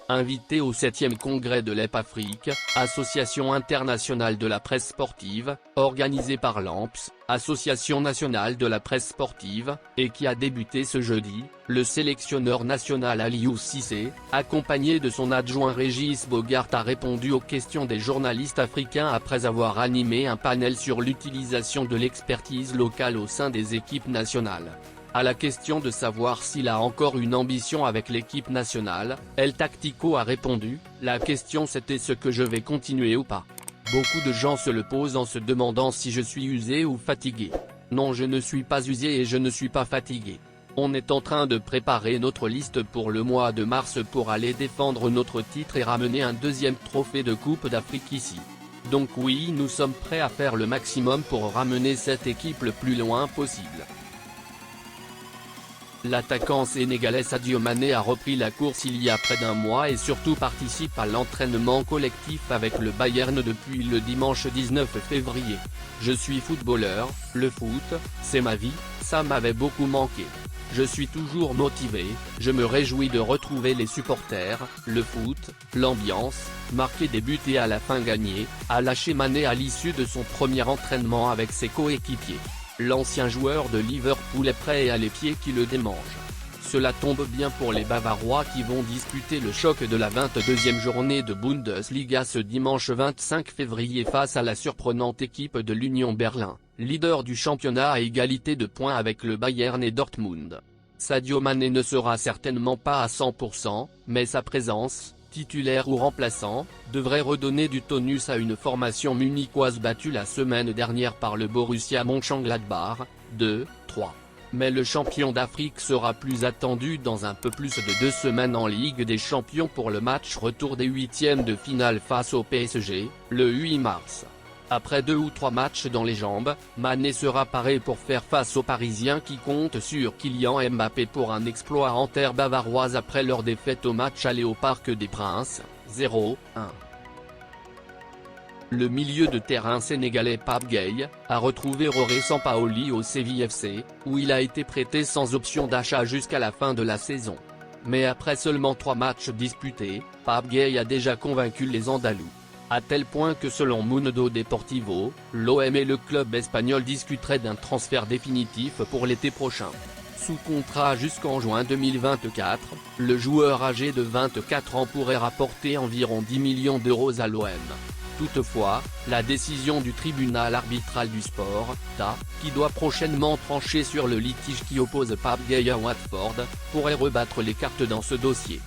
Invité au 7e congrès de l'EP Afrique, Association internationale de la presse sportive, organisée par l'ANPS, Association nationale de la presse sportive, et qui a débuté ce jeudi, le sélectionneur national Aliou Cissé, accompagné de son adjoint Régis Bogart, a répondu aux questions des journalistes africains après avoir animé un panel sur l'utilisation de l'expertise locale au sein des équipes nationales. À la question de savoir s'il a encore une ambition avec l'équipe nationale, El Tactico a répondu, « La question c'était ce que je vais continuer ou pas. Beaucoup de gens se le posent en se demandant si je suis usé ou fatigué. Non, je ne suis pas usé et je ne suis pas fatigué. On est en train de préparer notre liste pour le mois de mars pour aller défendre notre titre et ramener un deuxième trophée de Coupe d'Afrique ici. Donc oui, nous sommes prêts à faire le maximum pour ramener cette équipe le plus loin possible. » L'attaquant sénégalais Sadio Mané a repris la course il y a près d'un mois et surtout participe à l'entraînement collectif avec le Bayern depuis le dimanche 19 février. « Je suis footballeur, le foot, c'est ma vie, ça m'avait beaucoup manqué. Je suis toujours motivé, je me réjouis de retrouver les supporters, le foot, l'ambiance, marquer des buts et à la fin gagner », a lâché Mané à l'issue de son premier entraînement avec ses coéquipiers. L'ancien joueur de Liverpool est prêt et a les pieds qui le démangent. Cela tombe bien pour les Bavarois qui vont disputer le choc de la 22e journée de Bundesliga ce dimanche 25 février face à la surprenante équipe de l'Union Berlin, leader du championnat à égalité de points avec le Bayern et Dortmund. Sadio Mané ne sera certainement pas à 100%, mais sa présence, titulaire ou remplaçant, devrait redonner du tonus à une formation munichoise battue la semaine dernière par le Borussia Mönchengladbach, 2-3. Mais le champion d'Afrique sera plus attendu dans un peu plus de 2 semaines en Ligue des Champions pour le match retour des huitièmes de finale face au PSG, le 8 mars. Après 2 ou 3 matchs dans les jambes, Mané sera paré pour faire face aux Parisiens qui comptent sur Kylian Mbappé pour un exploit en terre bavaroise après leur défaite au match aller au Parc des Princes, 0-1. Le milieu de terrain sénégalais Pape Gueye a retrouvé Roré Sampaoli au Séville FC, où il a été prêté sans option d'achat jusqu'à la fin de la saison. Mais après seulement 3 matchs disputés, Pape Gueye a déjà convaincu les Andalous. À tel point que selon Mundo Deportivo, l'OM et le club espagnol discuteraient d'un transfert définitif pour l'été prochain. Sous contrat jusqu'en juin 2024, le joueur âgé de 24 ans pourrait rapporter environ 10 millions d'euros à l'OM. Toutefois, la décision du tribunal arbitral du sport, TA, qui doit prochainement trancher sur le litige qui oppose Pape Gueye à Watford, pourrait rebattre les cartes dans ce dossier.